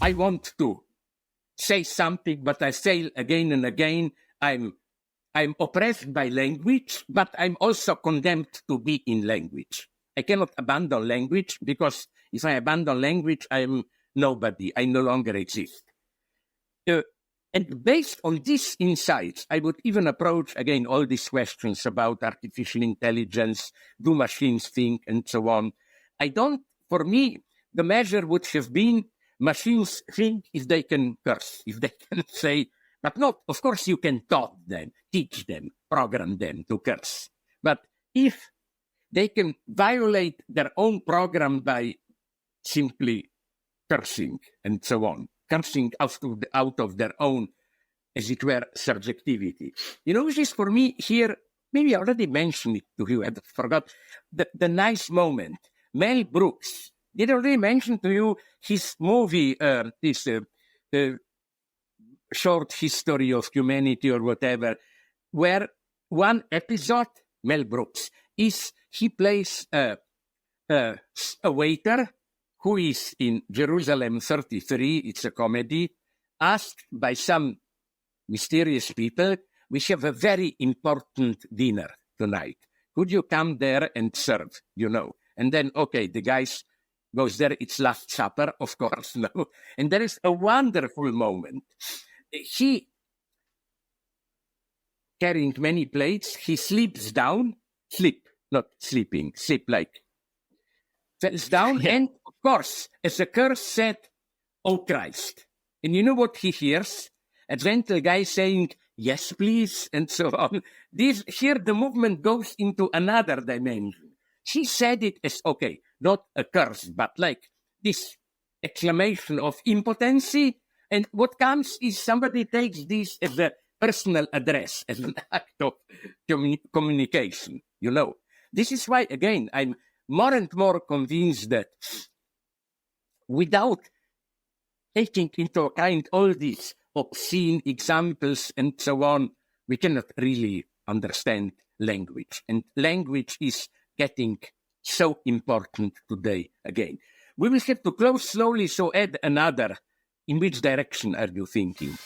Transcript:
I want to say something, but I fail again and again. I'm oppressed by language, but I'm also condemned to be in language. I cannot abandon language, because if I abandon language, I'm nobody. I no longer exist. And based on these insights, I would even approach, again, all these questions about artificial intelligence, do machines think, and so on. For me, the measure would have been machines think if they can curse, if they can say, but not, of course, you can teach them, program them to curse. But if they can violate their own program by simply cursing and so on, cursing out of their own, as it were, subjectivity. Which is for me here, maybe I already mentioned it to you, I forgot, the nice moment. Mel Brooks, did I already mention to you his movie, this short history of humanity or whatever, where one episode, Mel Brooks, he plays a waiter who is in Jerusalem 33, it's a comedy, asked by some mysterious people, we have a very important dinner tonight. Could you come there and serve, And then, okay, the guy goes there, it's Last Supper, of course, no. And there is a wonderful moment. He, carrying many plates, he slips down, falls down, and of course, as a curse said, oh Christ. And you know what he hears? A gentle guy saying, yes, please, and so on. Here the movement goes into another dimension. She said it as, okay, not a curse, but like this exclamation of impotency. And what comes is somebody takes this as a personal address, as an act of communication, This is why, again, I'm more and more convinced that without taking into account all these obscene examples and so on, we cannot really understand language. And language is getting so important today again. We will have to close slowly, so add another. In which direction are you thinking?